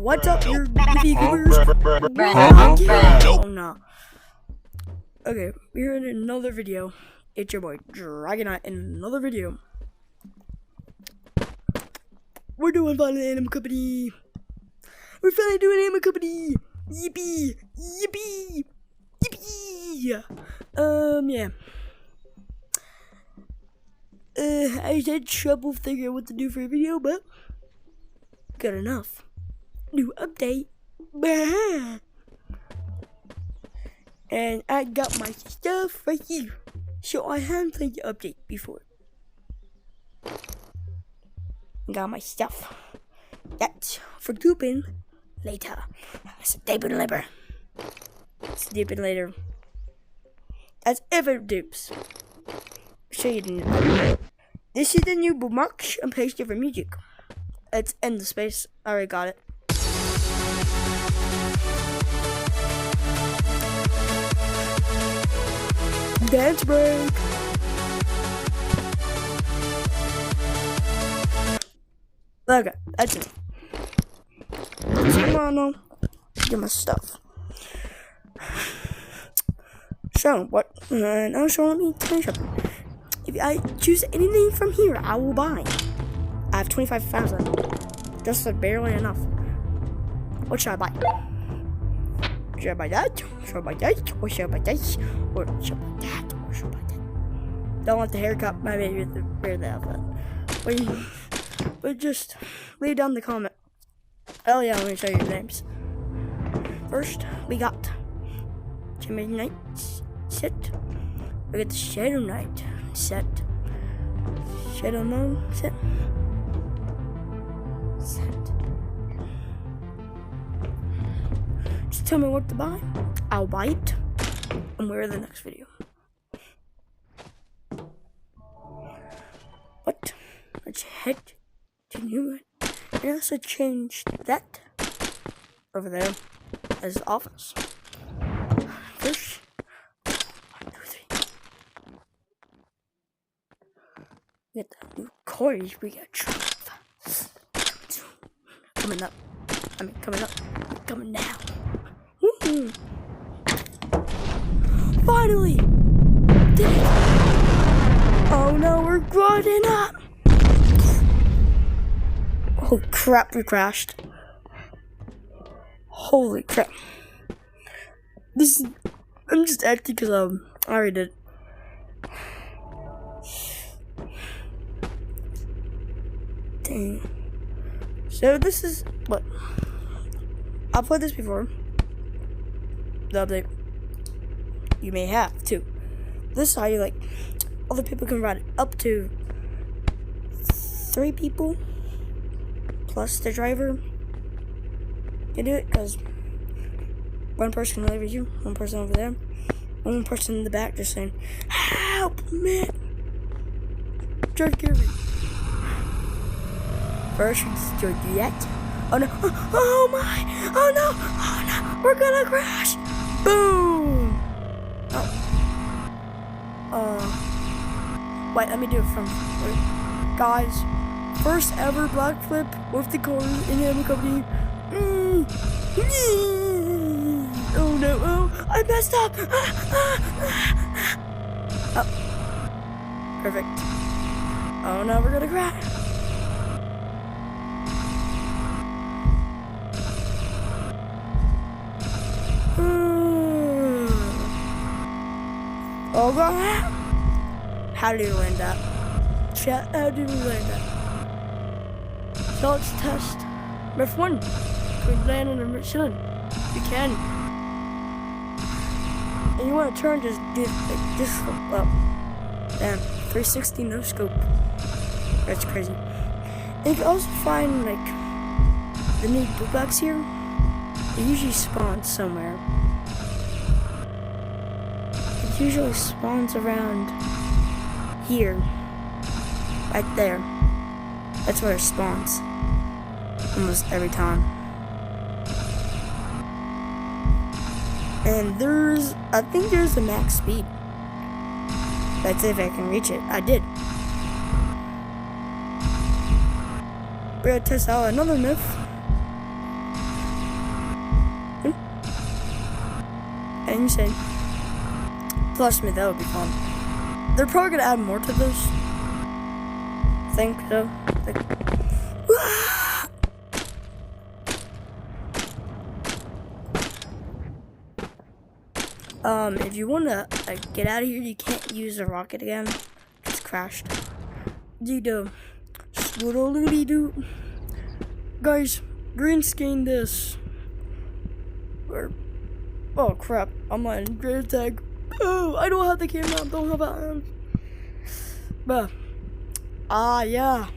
What's up, you goofy goobers? Oh no. Okay, we're in another video. It's your boy Dragonite in another video. We're doing finally Animal Company. We're finally doing Animal Company. Yippee! Yippee! Yippee! Yeah. I had trouble figuring out what to do for a video, but good enough. New update. Bah! And I got my stuff right here. So I haven't played the update before. Got my stuff. That's for duping later. Stupid later. Stupid later. That's if it dupes. Show you the new. This is the new bookmark and place different music. It's in the space. I already got it. Dance break. Okay, that's it. Come on now. Get my stuff. So, what? Now, so let me tell you something. If I choose anything from here, I will buy. I have 25,000. Just barely enough. What should I buy? Should I buy that? Should I buy that? Or should I buy that? Or should I buy that? Or should I buy that? Don't want the haircut, my baby, with the wear the outfit. But just leave down the comment. Oh yeah, let me show you the names. First, we got Jimmy Knight set. We got the Shadow Knight set. Shadow Knight set. Just tell me what to buy. I'll buy it. And we're in the next video. But let's head to new one. And also change that over there as the office. First, 1, 2, 3. We got the new cores. We got coming up. Coming up. Coming down. Woo-hoo. Finally! Did it! Oh no, we're grinding up! Oh crap, we crashed. Holy crap. I'm just acting because I already did. Dang. So this is what I've played this before. The update. You may have too. This is how you other people can ride it up to 3 people plus the driver. You do it because one person over you, one person over there, one person in the back just saying, "Help me!" Drive Gary. First, you just do that. Oh no! Oh my! Oh no! Oh no! We're gonna crash! Boom! Wait, let me do it from guys. First ever black flip with the car in the Animal Company. Oh no! Oh, I messed up! Oh, perfect. Oh no, we're gonna crash. Oh god! How do you land that? Chat, how do you land that? So let's test F1. Can we land on a Michelin? You can. And you want to turn, just do this up. Damn, 360 no scope. That's crazy. And you can also find the new bootbox here. It usually spawns somewhere. It usually spawns around here. Right there. That's where it spawns. Almost every time. And I think there's a max speed. That's if I can reach it. I did. We're gonna test out another myth. And you say, trust me, that would be fun. They're probably gonna add more to this. Think so. If you wanna get out of here, you can't use the rocket again. It's crashed. Doo-doo. Doo. Guys, green screen this. Oh crap, I'm on grave tag. Oh, I don't have the camera, don't have it. But, yeah.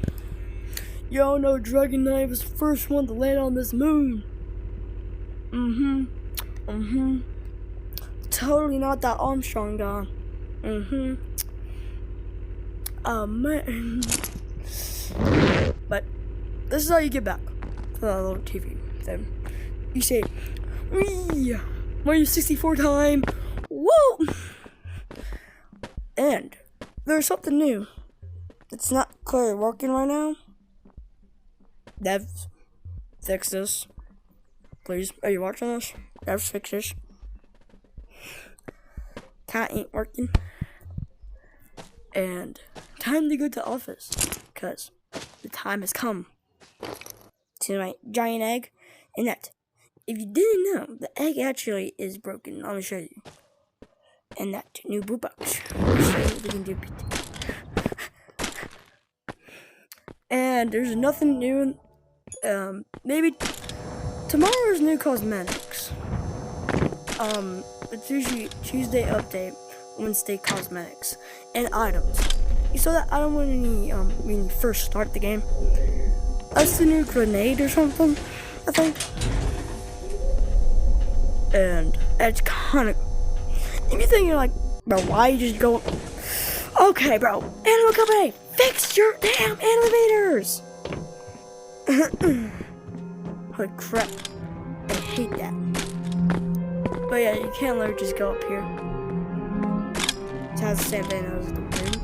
Y'all know Dragon Knight was the first one to land on this moon. Totally not that Armstrong guy. Oh man. But this is how you get back to that little TV. Then you say, Mario 64 time. Woo! And there's something new. It's not clearly working right now. Devs, fix this. Please. Are you watching this? Devs, fix this. Cat ain't working. And time to go to office. Because the time has come. To my giant egg. And that, if you didn't know, the egg actually is broken. Let me show you. And that new boot box. And there's nothing new. Maybe tomorrow's new cosmetics. It's usually Tuesday update, Wednesday cosmetics, and items. You saw that item when you first start the game. That's the new grenade or something, I think. And it's kind of. If you're thinking like, bro, why you just go? Okay, bro, Animal Company, fix your damn elevators. Holy crap, I hate that. But yeah, you can't literally just go up here. It has the same thing as the room.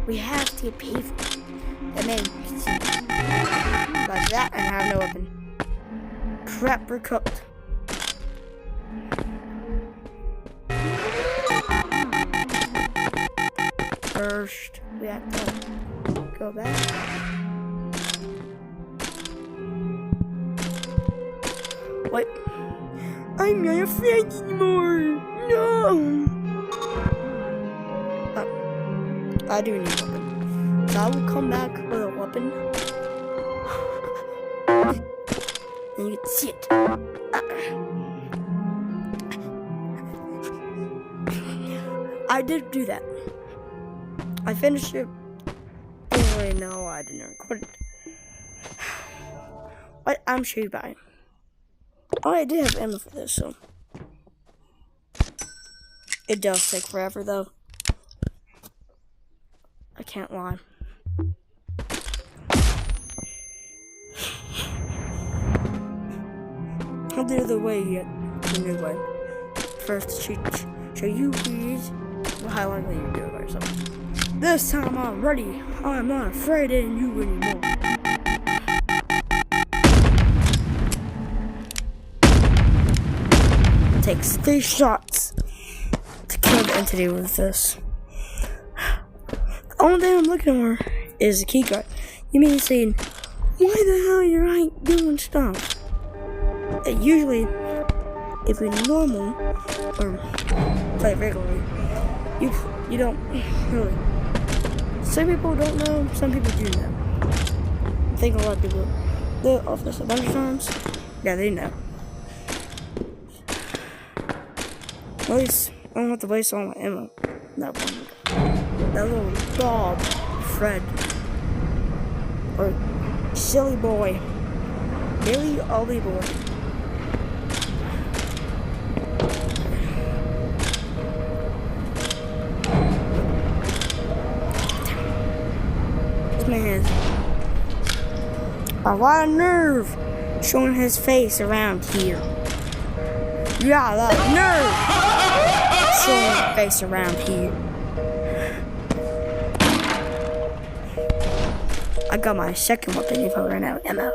We have to get paid for it. And then like that and have no weapon. Crap, we're cooked. First, we have to go back. Wait. I'm not afraid anymore. No. I do need a weapon. So I will come back with a weapon. And you can see it. I did do that. I finished it. Anyway, no, I didn't record it. But I'm sure you buy. Oh, I did have ammo for this, so. It does take forever, though. I can't lie. I'll do the way yet. The new way. First, show you please how likely you do it or something. This time I'm ready. I'm not afraid of you anymore. Takes 3 shots to kill the entity with this. The only thing I'm looking for is a keycard. You mean saying, why the hell you're right doing stuff? And usually, if you're normal or play regularly, you don't really. Some people don't know, some people do know. I think a lot of people do it off this a bunch of times. Yeah, they know. At least I don't have to waste all my ammo. That one. That little dog, Fred. Or silly boy. Billy Ollie boy. This man has a lot of nerve showing his face around here. You got a lot of nerve showing his face around here. I got my second weapon if I run out of ammo.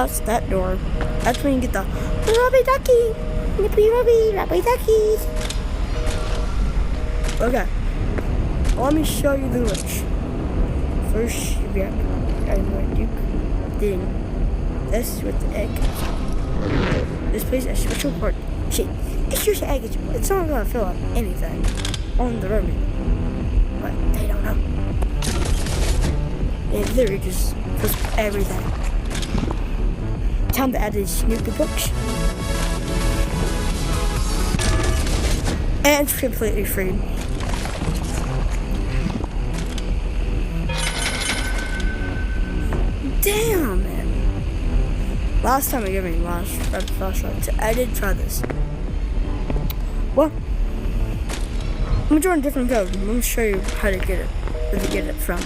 past that door, that's when you get the Rubby Ducky! Nippy Rubby, Rubby Ducky! Okay. Let me show you the glitch. First, you grab Duke. Then, this with the egg. This plays a special part. See, it's just an egg. It's not gonna fill up anything on the road. But they don't know. It literally just fills everything. Time to add these Snoopy books. And it's completely free. Damn, man. Last time I gave me last flashlight, so I did try this. Well, I'm gonna join a different code. I'm gonna show you how to get it, where to get it from.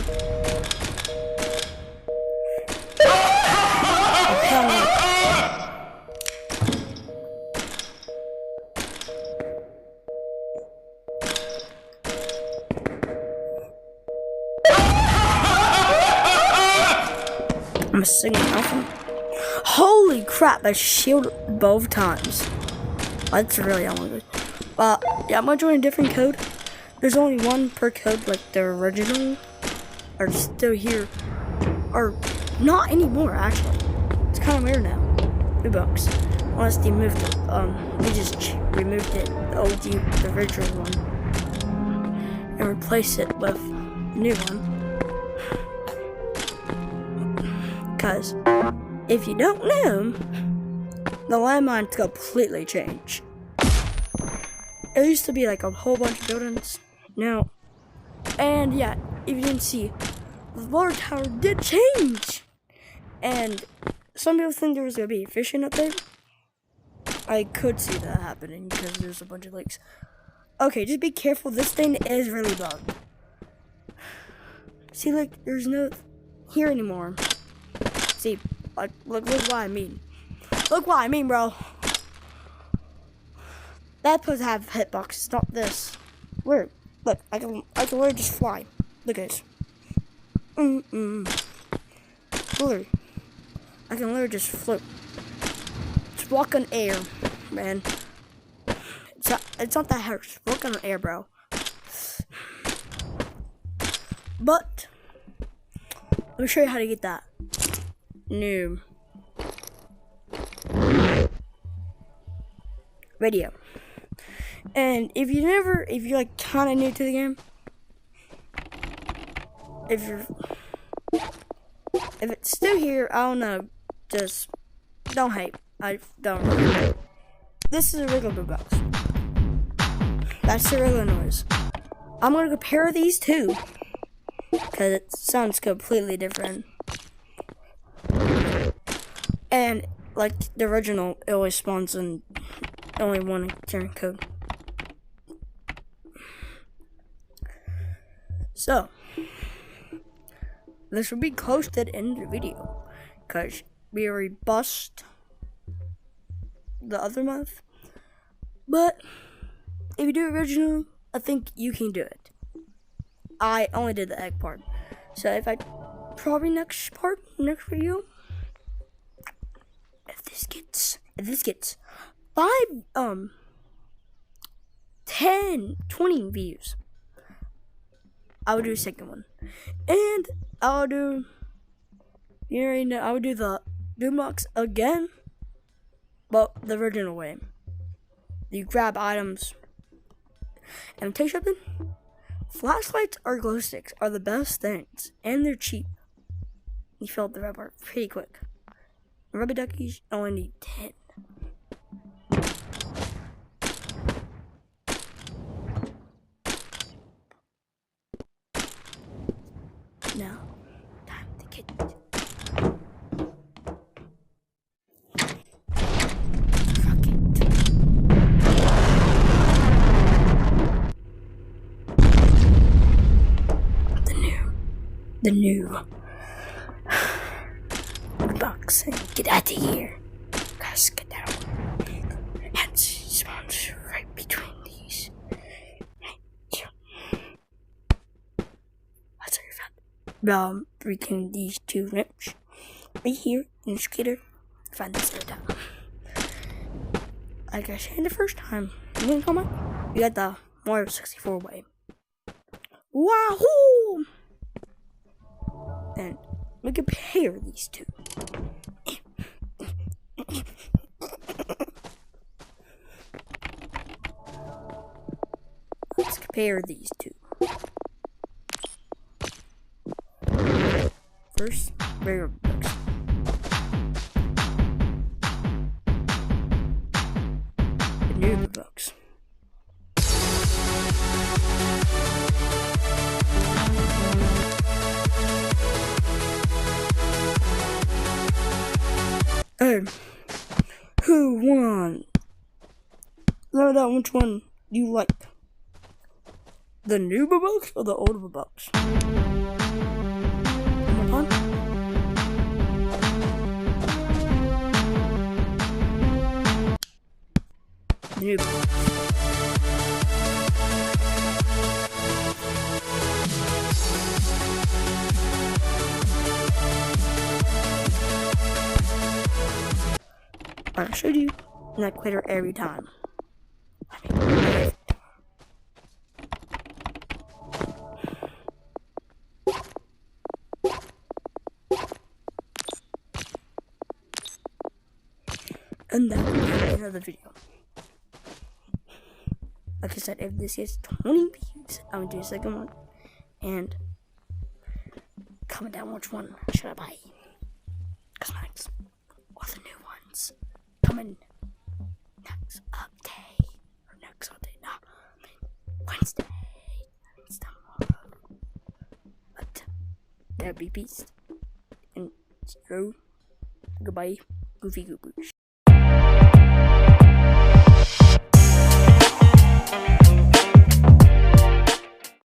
I'm singing nothing. Holy crap, I shielded both times. That's really unlucky. But yeah, I'm gonna join a different code. There's only one per code, like the original are still here. Or not anymore, actually. It's kind of weird now. $2. Unless they moved it. We just removed it, the original one, and replaced it with a new one. Because if you don't know, the landmines completely changed. It used to be like a whole bunch of buildings now, and yeah, if you didn't see, the water tower did change. And some people think there was gonna be a fishing up there. I could see that happening because there's a bunch of lakes. Okay, just be careful. This thing is really bugged. See, like, there's no here anymore. See, like, look what I mean. Look what I mean, bro. That's supposed to have hitboxes, not this. Where? Look, I can literally just fly. Look at this. Literally. I can literally just float. Just walk on air, man. It's not that hard. Just walk on air, bro. But let me show you how to get that new radio. And if you're like kind of new to the game, if it's still here, I don't know, just don't hate. I don't know. This is a regular blue box. That's the regular noise. I'm gonna compare these two because it sounds completely different. And like the original, it always spawns in only one turn code. So this will be close to the end of the video because we already bust the other month. But if you do it originally, I think you can do it. I only did the egg part. So if I probably next video, if this gets 5, 10, 20 views, I would do a second one. And I would do the Boombox again, but the original way. You grab items. And I'll tell you something, flashlights or glow sticks are the best things, and they're cheap. You fill up the red bar pretty quick. Rubber duckies only need 10. Now, time to get the new box. Get out of here. Guys, get down. And spawns right between these. That's how you found freaking these two rips. Right here in the skater. find this other time. Like I said the first time, you gonna come up? You got the Mario 64 way. Wahoo! And we compare these two. Let's compare these two. First, rare books. The new books. Who won? Let me know which one you like. The new books or the old books? One more time. New books. I showed you, and I quit her every time. And that will be another video. Like I said, if this gets 20 views, I'm gonna do a second one. And comment down which one should I buy. Cosmetics or the new ones coming next update or next update. No, Wednesday. It's tomorrow. But that'd be peace and zero. Goodbye, Goofy Goobers.